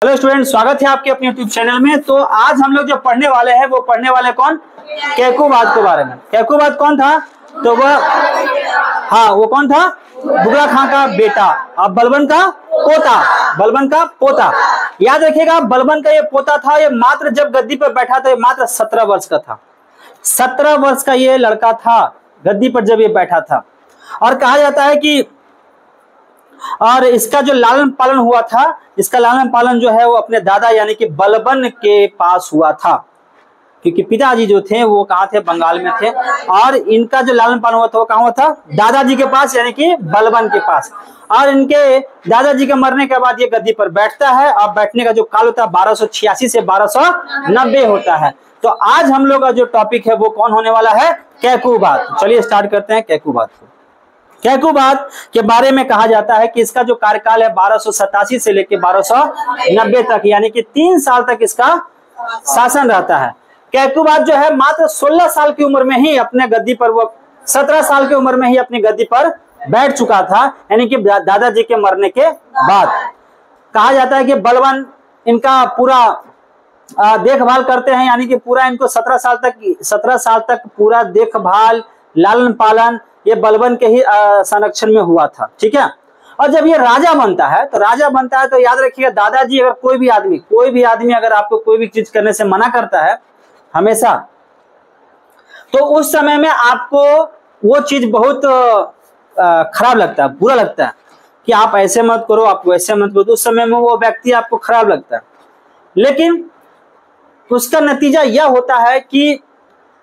Hello student, स्वागत है आपके अपने यूट्यूब चैनल में। तो आज हम लोग जो पढ़ने वाले हैं वो पढ़ने वाले कौन, कैकुबाद के बारे में। कैकुबाद कौन था? तो वो कौन था? बुगला खां का बेटा, अब बलबन का पोता। बलबन का पोता, याद रखिएगा, बलबन का ये पोता था। ये मात्र जब गद्दी पर बैठा था, ये मात्र 17 वर्ष का था। 17 वर्ष का ये लड़का था गद्दी पर जब ये बैठा था। और कहा जाता है कि और इसका जो लालन पालन हुआ था, इसका लालन पालन जो है वो अपने दादा यानी कि बलबन के पास हुआ था, क्योंकि पिताजी जो थे वो कहाँ थे? बंगाल में थे। और इनका जो लालन पालन हुआ था वो कहाँ हुआ था? दादाजी के पास, यानी कि बलबन के पास। और इनके दादाजी के मरने के बाद ये गद्दी पर बैठता है। और बैठने का जो काल होता है 1286 से 1290 होता है। तो आज हम लोग का जो टॉपिक है वो कौन होने वाला है? कैकुबाद। चलिए स्टार्ट करते हैं कैकुबाद को। कैकुबाद के बारे में कहा जाता है कि इसका जो कार्यकाल है 1287 से लेकर 1290 तक, यानी कि 3 साल तक इसका शासन रहता है। कैकुबाद जो है मात्र 16 साल की उम्र में ही अपने गद्दी पर, वो 17 साल की उम्र में ही अपनी गद्दी पर बैठ चुका था, यानी कि दादाजी के मरने के बाद। कहा जाता है कि बलबन इनका पूरा देखभाल करते हैं, यानी कि पूरा इनको 17 साल तक पूरा देखभाल लालन पालन ये बलबन के ही संरक्षण में हुआ था। ठीक है। और जब ये राजा बनता है तो याद रखिएगा, दादाजी अगर कोई भी आदमी अगर आपको कोई भी चीज करने से मना करता है हमेशा, तो उस समय में आपको वो चीज बहुत खराब लगता है, बुरा लगता है कि आप ऐसे मत करो, आप वैसे मत करो। तो उस समय में वो व्यक्ति आपको खराब लगता है, लेकिन उसका नतीजा यह होता है कि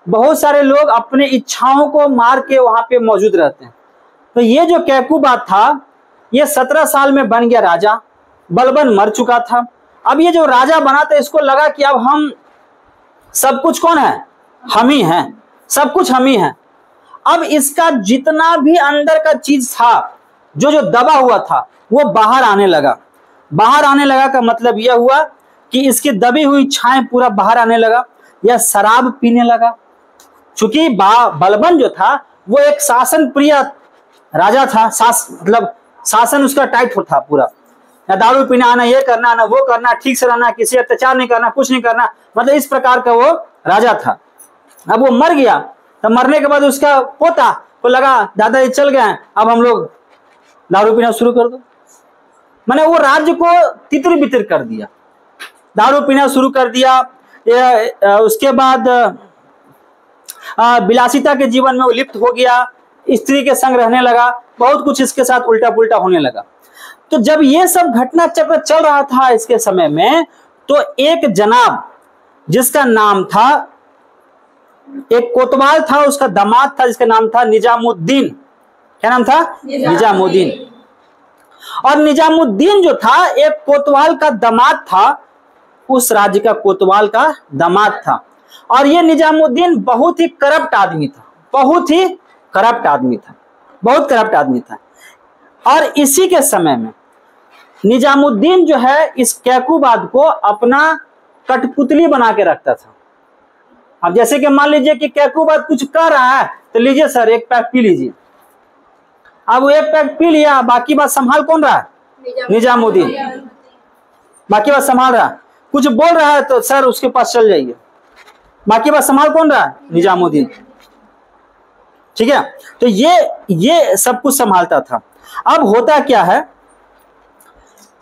बहुत सारे लोग अपने इच्छाओं को मार के वहां पे मौजूद रहते हैं। तो ये जो कैकुबाद था, ये 17 साल में बन गया राजा। बलबन मर चुका था। अब ये जो राजा बना था, इसको लगा कि अब हम सब कुछ कौन है? हम ही हैं, सब कुछ हम ही हैं। अब इसका जितना भी अंदर का चीज था, जो दबा हुआ था, वो बाहर आने लगा। बाहर आने लगा का मतलब यह हुआ कि इसकी दबी हुई इच्छाएं पूरा बाहर आने लगा। यह शराब पीने लगा। चूंकि बलबन जो था वो एक शासन प्रिय राजा था, मतलब शासन उसका टाइट था पूरा। ना दारू पीना, ना ये करना, ना वो करना, ठीक से रहना, किसी अत्याचार नहीं करना, कुछ नहीं करना, मतलब इस प्रकार का वो राजा था। अब वो मर गया, तो मरने के बाद उसका पोता को लगा दादाजी चल गए हैं, अब हम लोग दारू पीना शुरू कर दो। मैंने वो राज्य को तितर बितर कर दिया, दारू पीना शुरू कर दिया। उसके बाद विलासिता के जीवन में वो लिप्त हो गया, स्त्री के संग रहने लगा, बहुत कुछ इसके साथ उल्टा पुल्टा होने लगा। तो जब ये सब घटना चक्र चल रहा था इसके समय में, तो एक जनाब जिसका नाम था, एक कोतवाल था, उसका दामाद था जिसका नाम था निजामुद्दीन। क्या नाम था? निजामुद्दीन। और निजामुद्दीन जो था एक कोतवाल का दामाद था, उस राज्य का कोतवाल का दामाद था। और ये निजामुद्दीन बहुत ही करप्ट आदमी था, बहुत करप्ट आदमी था। और इसी के समय में निजामुद्दीन जो है इस कैकुबाद को अपना कठपुतली बना के रखता था। अब जैसे कि मान लीजिए कि कैकुबाद कुछ कर रहा है, तो लीजिए सर एक पैक पी लीजिए। अब वो एक पैक पी लिया, बाकी बात संभाल कौन रहा है? निजामुद्दीन बाकी बात संभाल रहा है। कुछ बोल रहा है तो सर उसके पास चल जाइए, बाकी बात संभाल कौन रहा है? निजामुद्दीन। ठीक है। तो ये सब कुछ संभालता था। अब होता क्या है,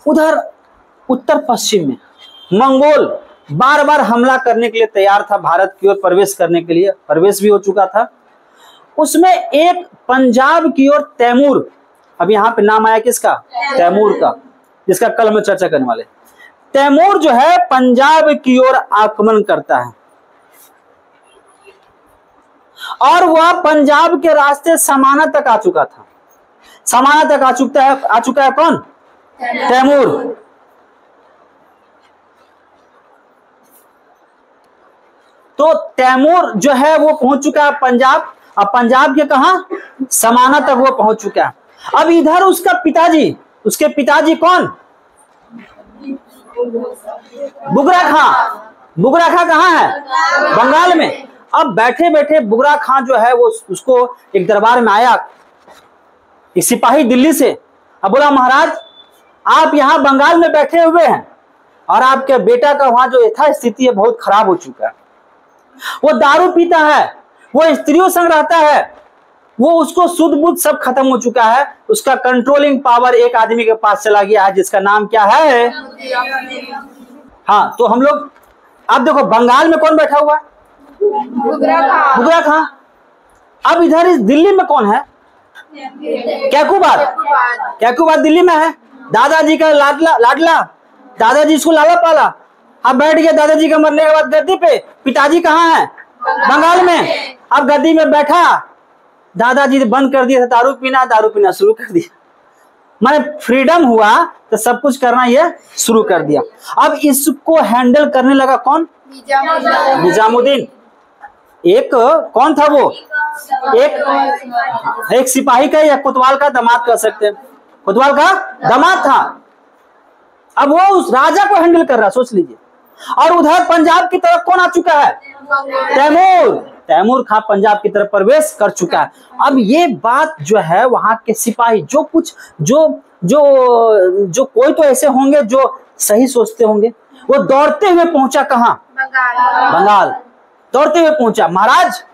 उधर उत्तर पश्चिम में मंगोल बार बार हमला करने के लिए तैयार था, भारत की ओर प्रवेश करने के लिए, प्रवेश भी हो चुका था। उसमें एक पंजाब की ओर तैमूर, अब यहाँ पे नाम आया किसका? तैमूर का, जिसका कल हम चर्चा करने वाले। तैमूर जो है पंजाब की ओर आक्रमण करता है, और वह पंजाब के रास्ते समाना तक आ चुका था। समाना तक आ चुका है कौन? तैमूर। तो तैमूर जो है वो पहुंच चुका है पंजाब। अब पंजाब के कहा? समाना तक वो पहुंच चुका है। अब इधर उसके पिताजी कौन? बुगरा खां कहाँ है? बंगाल में। अब बैठे बैठे बुगरा खां जो है वो उसको एक दरबार में आया, एक सिपाही दिल्ली से। अब बोला महाराज आप यहाँ बंगाल में बैठे हुए हैं और आपके बेटा का वहां जो यथास्थिति है बहुत खराब हो चुका है। वो दारू पीता है, वो स्त्रियों संग रहता है, वो उसको शुद्ध बुद्ध सब खत्म हो चुका है। उसका कंट्रोलिंग पावर एक आदमी के पास चला गया है जिसका नाम क्या है? हाँ, तो हम लोग अब देखो बंगाल में कौन बैठा हुआ है? बुगरा खां। अब इधर इस दिल्ली में कौन है? कैकूबाद दिल्ली में है। दादाजी का लाडला, दादाजी इसको लाला पाला। अब बैठ गया दादाजी के मरने के बाद गद्दी पे। पिताजी कहाँ है? बंगाल में। अब गद्दी में बैठा, दादाजी ने बंद कर दिया था दारू पीना शुरू कर दिया। माने फ्रीडम हुआ तो सब कुछ करना ये शुरू कर दिया। अब इसको हैंडल करने लगा कौन? निजामुद्दीन। एक कौन था वो? एक सिपाही का या कोतवाल का दामाद कह सकते हैं, कोतवाल का दामाद था। अब वो उस राजा को हैंडल कर रहा, सोच लीजिए। और उधर पंजाब की तरफ कौन आ चुका है? तैमूर खां पंजाब की तरफ प्रवेश कर चुका है। अब ये बात जो है वहां के सिपाही जो कुछ जो कोई तो ऐसे होंगे जो सही सोचते होंगे, वो दौड़ते हुए पहुंचा कहां? बंगाल। दौड़ते हुए पहुंचा, महाराज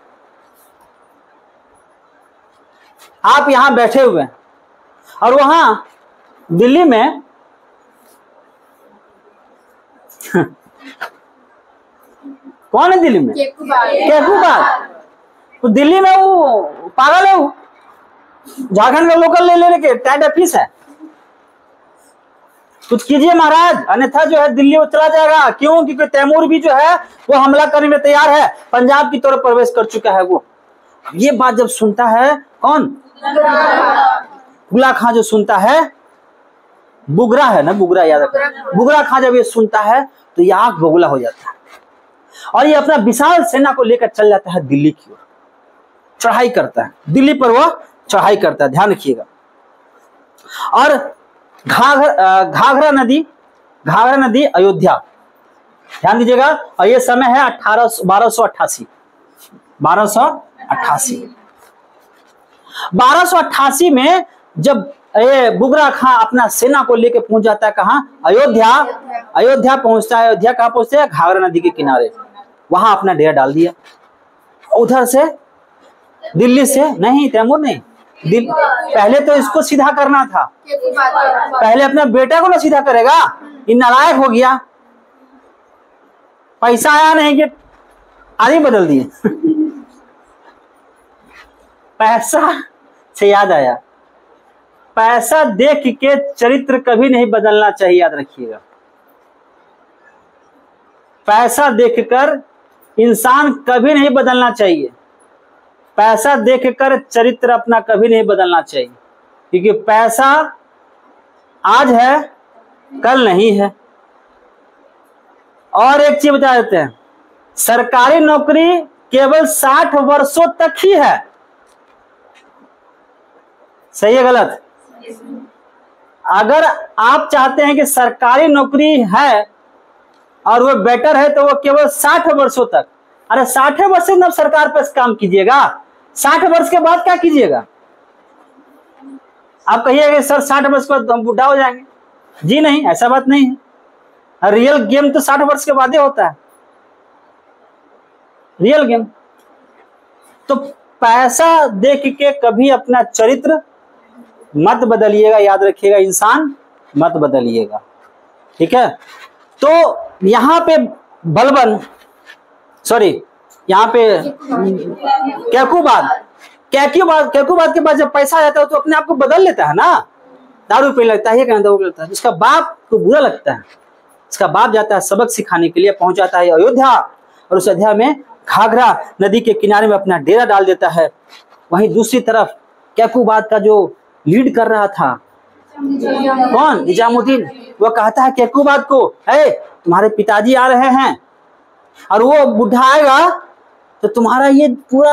आप यहां बैठे हुए हैं और वहां दिल्ली में कौन है दिल्ली में? कैकूबाद। तो दिल्ली में वो पागल है, वो झारखंड का लोकल ले लेके टाइट ऑफिस है। कुछ कीजिए महाराज, अन्यथा जो है दिल्ली वो चला जाएगा। क्यों? क्योंकि तैमूर भी जो है वो हमला करने में तैयार है, पंजाब की तरफ प्रवेश कर चुका है वो। ये बात जब सुनता है कौन? बुगला खां जो सुनता है, बुगरा है ना, बुगरा याद रखना। बुगरा खां जब ये सुनता है तो ये आग बबूला हो जाता है और ये अपना विशाल सेना को लेकर चल जाता है दिल्ली की ओर। चढ़ाई करता है, दिल्ली पर वो चढ़ाई करता है, ध्यान रखिएगा। और घाघरा नदी अयोध्या, ध्यान दीजिएगा। और ये समय है 1288 में जब ये बुगरा खां अपना सेना को लेकर पहुंच जाता है कहां? अयोध्या पहुंचता है। अयोध्या कहां पहुंचता है? घाघरा नदी के किनारे। वहां अपना डेरा डाल दिया। उधर से दिल्ली से नहीं, तैमूर नहीं, पहले तो इसको सीधा करना था, पहले अपने बेटा को ना सीधा करेगा। ये नालायक हो गया, पैसा आया नहीं कि आदमी बदल दिए। पैसा से याद आया, पैसा देख के चरित्र कभी नहीं बदलना चाहिए, याद रखिएगा। पैसा देखकर इंसान कभी नहीं बदलना चाहिए, पैसा देखकर चरित्र अपना कभी नहीं बदलना चाहिए। क्योंकि पैसा आज है कल नहीं है। और एक चीज बता देते हैं, सरकारी नौकरी केवल 60 वर्षों तक ही है। सही है गलत? अगर आप चाहते हैं कि सरकारी नौकरी है और वो बेटर है तो वो केवल 60 वर्षों तक। अरे 60 वर्ष से जब सरकार पर काम कीजिएगा, 60 वर्ष के बाद क्या कीजिएगा? आप कहिएगा सर 60 वर्ष के बाद हम बुढ़ा हो जाएंगे। जी नहीं, ऐसा बात नहीं है। रियल गेम तो 60 वर्ष के बाद ही होता है, रियल गेम। तो पैसा देख के कभी अपना चरित्र मत बदलिएगा, याद रखिएगा, इंसान मत बदलिएगा। ठीक है? तो यहां पे बलबन, सॉरी, यहाँ पे कैकूबाद के पास जब पैसा आ जाता है तो अपने आप को बदल लेता है ना, दारू पीने लगता है, ये कहता वो लगता है। इसका बाप को बुरा लगता है। इसका बाप जाता है सबक सिखाने के लिए, पहुंच जाता है अयोध्या और उस अयोध्या में घाघरा नदी के किनारे में अपना डेरा डाल देता है। वहीं दूसरी तरफ कैकूबाद का जो लीड कर रहा था कौन? निजामुद्दीन। वो कहता है कैकूबाद को, है तुम्हारे पिताजी आ रहे हैं और वो बुढ़ा आएगा तो तुम्हारा ये पूरा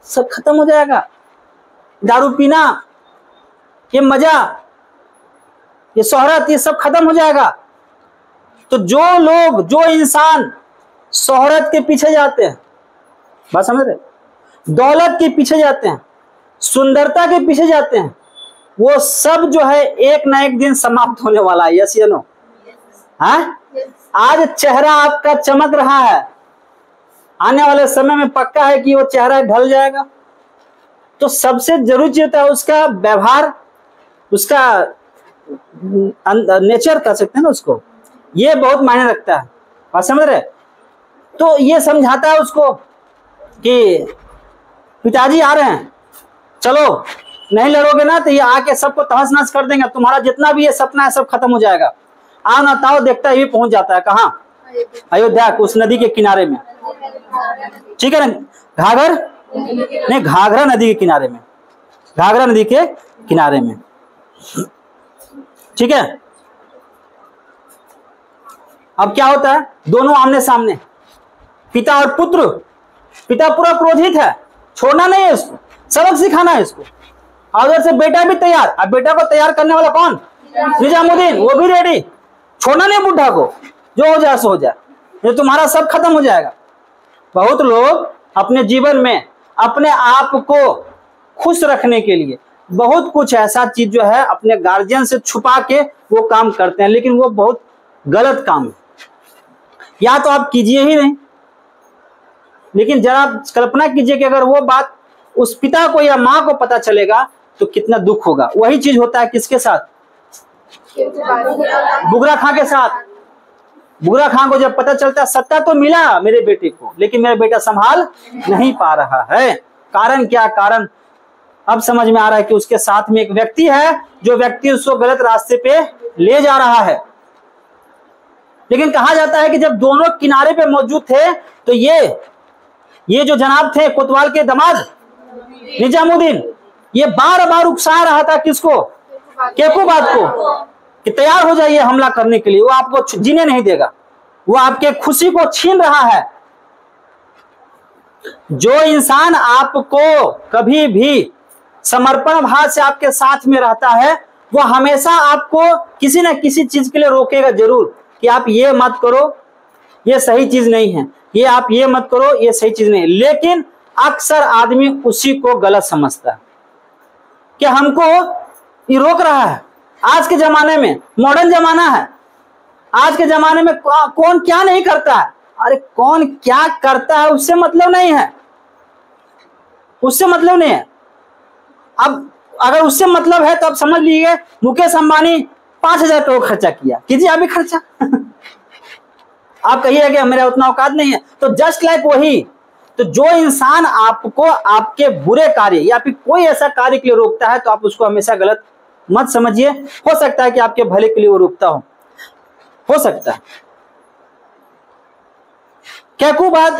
सब खत्म हो जाएगा। दारू पीना, ये मजा, ये शोहरत, ये सब खत्म हो जाएगा। तो जो इंसान शोहरत के पीछे जाते हैं, बात समझ रहे, दौलत के पीछे जाते हैं, सुंदरता के पीछे जाते हैं, वो सब जो है एक ना एक दिन समाप्त होने वाला है। यस या नो? हाँ, आज चेहरा आपका चमक रहा है, आने वाले समय में पक्का है कि वो चेहरा ढल जाएगा। तो सबसे जरूरी चीज होता है उसका व्यवहार, उसका नेचर कह सकते हैं ना उसको, ये बहुत मायने रखता है। बात समझ रहे? तो ये समझाता है उसको कि पिताजी आ रहे हैं, चलो नहीं लड़ोगे ना तो ये आके सबको तहस नहस कर देंगे, तुम्हारा जितना भी ये सपना है सब खत्म हो जाएगा। आओ ना ताओ देखता ही पहुंच जाता है कहाँ? अयोध्या, उस नदी के किनारे में। ठीक है ना? घाघर नहीं, घाघरा नदी के किनारे में, घाघरा नदी के किनारे में। ठीक है। अब क्या होता है, दोनों आमने सामने, पिता और पुत्र। पिता पूरा क्रोधित है, छोड़ना नहीं है इसको, सबक सिखाना है इसको। और उधर से बेटा भी तैयार। अब बेटा को तैयार करने वाला कौन? निजामुद्दीन, वो भी रेडी, छोड़ना नहीं बुढ़ा को, जो हो जाए सो हो जाए, ये तुम्हारा सब खत्म हो जाएगा। बहुत लोग अपने जीवन में अपने आप को खुश रखने के लिए बहुत कुछ ऐसा चीज जो है अपने गार्जियन से छुपा के वो काम करते हैं, लेकिन वो बहुत गलत काम है। या तो आप कीजिए ही नहीं, लेकिन जरा कल्पना कीजिए कि अगर वो बात उस पिता को या माँ को पता चलेगा तो कितना दुख होगा। वही चीज होता है किसके साथ? बुगरा खां के साथ। बुगरा खां को जब पता चलता है सत्ता तो मिला मेरे बेटे को, लेकिन मेरा बेटा संभाल नहीं पा रहा है। कारण क्या? कारण अब समझ में आ रहा है कि उसके साथ में एक व्यक्ति है, जो व्यक्ति उसको गलत रास्ते पे ले जा रहा है। लेकिन कहा जाता है कि जब दोनों किनारे पे मौजूद थे तो ये जो जनाब थे कोतवाल के दामाद निजामुद्दीन, ये बार बार उकसा रहा था किसको? केकूबाद को, कि तैयार हो जाइए हमला करने के लिए, वो आपको जीने नहीं देगा, वो आपके खुशी को छीन रहा है। जो इंसान आपको कभी भी समर्पण भाव से आपके साथ में रहता है, वो हमेशा आपको किसी न किसी चीज के लिए रोकेगा जरूर, कि आप ये मत करो, ये सही चीज नहीं है, ये आप ये मत करो, ये सही चीज नहीं है। लेकिन अक्सर आदमी उसी को गलत समझता है कि हमको ये रोक रहा है। आज के जमाने में मॉडर्न जमाना है, आज के जमाने में कौन क्या नहीं करता है। अरे कौन क्या करता है उससे मतलब नहीं है, उससे मतलब नहीं है। अब अगर उससे मतलब है तो अब समझ लीजिए मुकेश अंबानी 5,000 करोड़ खर्चा किया, कीजिए अभी खर्चा। आप कहिए कि मेरा उतना औकात नहीं है, तो जस्ट लाइक वही। तो जो इंसान आपको आपके बुरे कार्य या फिर कोई ऐसा कार्य के लिए रोकता है तो आप उसको हमेशा गलत मत समझिए। हो सकता है कि आपके भले के लिए वो रोकता हो सकता है। केकूबाद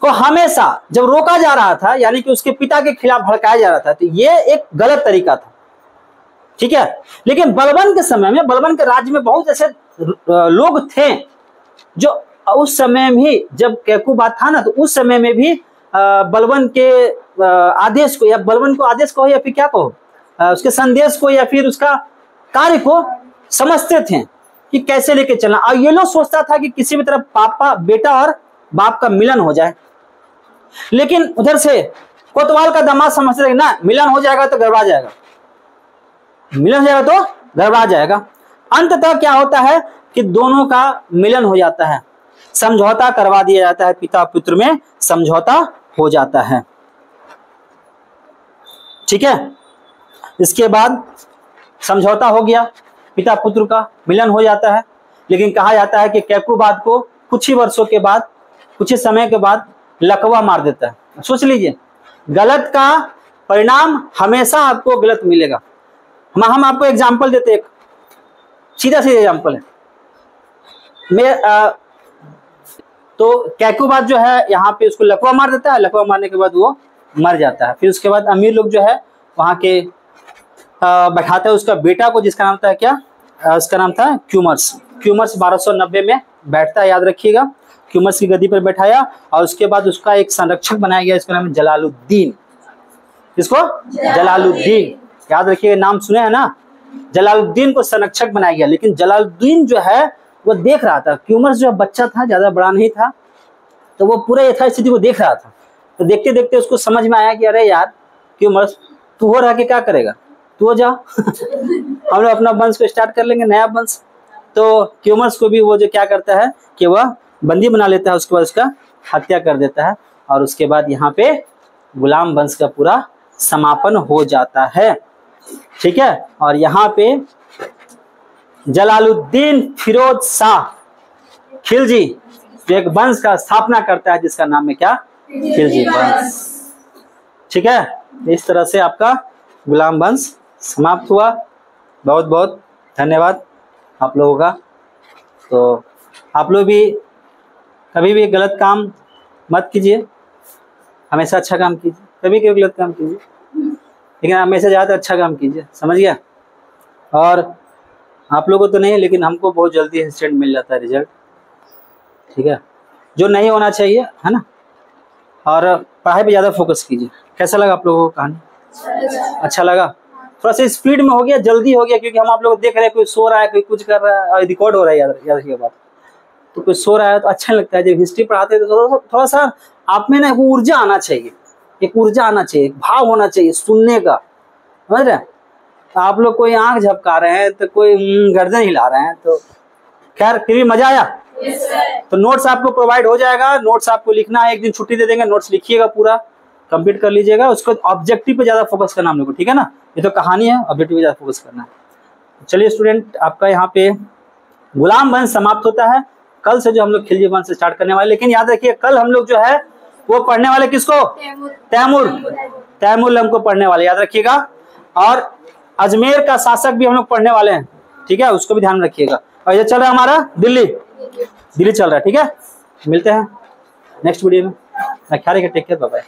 को हमेशा जब रोका जा रहा था, यानी कि उसके पिता के खिलाफ भड़काया जा रहा था, तो ये एक गलत तरीका था। ठीक है। लेकिन बलबन के समय में, बलबन के राज्य में बहुत ऐसे लोग थे जो उस समय भी जब केकूबाद था ना, तो उस समय में भी बलबन के आदेश को, या बलबन को आदेश कहो या फिर क्या कहो, उसके संदेश को या फिर उसका कार्य को समझते थे कि कैसे लेके चलना। और ये लोग सोचता था कि किसी भी तरह पापा बेटा और बाप का मिलन हो जाए। लेकिन उधर से कोतवाल का दामाद समझते थे ना, मिलन हो जाएगा तो गड़बड़ा जाएगा, मिलन हो जाएगा तो गड़बड़ा जाएगा। अंततः क्या होता है कि दोनों का मिलन हो जाता है, समझौता करवा दिया जाता है, पिता पुत्र में समझौता हो जाता है। ठीक है। इसके बाद समझौता हो गया, पिता पुत्र का मिलन हो जाता है। लेकिन कहा जाता है कि केकूबाद को कुछ ही वर्षों के बाद, कुछ ही समय के बाद लकवा मार देता है। सोच लीजिए, गलत का परिणाम हमेशा आपको गलत मिलेगा। हम आपको एग्जाम्पल देते, एक सीधा सीधा एग्जाम्पल है। तो केकूबाद जो है यहाँ पे उसको लकवा मार देता है, लकवा मारने के बाद वो मर जाता है। फिर उसके बाद अमीर लोग जो है वहाँ के बैठाते हैं उसका बेटा को, जिसका नाम था क्या, उसका नाम था क्यूमर्स। क्यूमर्स 1290 में बैठता है, याद रखिएगा। क्यूमर्स की गद्दी पर बैठाया और उसके बाद उसका एक संरक्षक बनाया गया, इसका नाम है जलालुद्दीन। इसको जलालुद्दीन याद रखिएगा, नाम सुने हैं ना। जलालुद्दीन को संरक्षक बनाया गया। लेकिन जलालुद्दीन जो है वो देख रहा था, क्यूमर्स जो बच्चा था, ज्यादा बड़ा नहीं था, तो वो पूरे यथास्थिति को देख रहा था। तो देखते देखते उसको समझ में आया कि अरे यार क्यूमर्स, तू हो रहा के क्या करेगा, तू हो जा। हम लोग अपना वंश को स्टार्ट कर लेंगे, नया वंश। तो क्यूमर्स को भी वो जो क्या करता है कि वह बंदी बना लेता है, उसके बाद उसका हत्या कर देता है और उसके बाद यहाँ पे गुलाम वंश का पूरा समापन हो जाता है। ठीक है, और यहाँ पे जलालुद्दीन फिरोज शाह खिलजी जो एक वंश का स्थापना करता है जिसका नाम है क्या, खिलजी वंश। ठीक है, इस तरह से आपका गुलाम वंश समाप्त हुआ। बहुत बहुत धन्यवाद आप लोगों का। तो आप लोग भी कभी भी गलत काम मत कीजिए, हमेशा अच्छा काम कीजिए, कभी कभी गलत काम कीजिए लेकिन हमेशा ज़्यादा अच्छा काम कीजिए, समझ गया। और आप लोगों को तो नहीं लेकिन हमको बहुत जल्दी इंस्टेंट मिल जाता है रिजल्ट। ठीक है, जो नहीं होना चाहिए है ना। और पढ़ाई पे ज़्यादा फोकस कीजिए। कैसा लगा आप लोगों को कहानी? अच्छा लगा? थोड़ा सा स्पीड में हो गया, जल्दी हो गया, क्योंकि हम आप लोग देख रहे हैं कोई सो रहा है, कोई कुछ कर रहा है और रिकॉर्ड हो रहा है। याद रखिए बात, तो कोई सो रहा है तो अच्छा लगता है। जब हिस्ट्री पढ़ाते हैं तो थोड़ा सा आप में ना एक ऊर्जा आना चाहिए, एक ऊर्जा आना चाहिए, एक भाव होना चाहिए सुनने का, समझ रहे हैं। तो आप लोग कोई आंख झपका रहे हैं तो कोई गर्दन हिला रहे हैं, तो खैर फिर भी मजा आया। तो नोट्स आपको प्रोवाइड हो जाएगा, नोट्स आपको लिखना है, एक दिन छुट्टी दे देंगे, नोट्स लिखिएगा, पूरा कंप्लीट कर लीजिएगा। उसको ऑब्जेक्टिव पे ज्यादा फोकस करना हम लोग को, ठीक है ना। ये तो कहानी है, ऑब्जेक्टिव पे ज्यादा फोकस करना है। चलिए स्टूडेंट, आपका यहाँ पे गुलाम वंश समाप्त होता है। कल से जो हम लोग खिलजी वंश से स्टार्ट करने वाले, लेकिन याद रखिए कल हम लोग जो है वो पढ़ने वाले किसको, तैमूर, तैमूर हमको पढ़ने वाले, याद रखिएगा। और अजमेर का शासक भी हम लोग पढ़ने वाले हैं, ठीक है, उसको भी ध्यान रखिएगा। और ये चल रहा है हमारा दिल्ली, दिल्ली चल रहा है, ठीक है। मिलते हैं नेक्स्ट वीडियो में, ख्याल रखिए, टेक केयर, बाय बाय।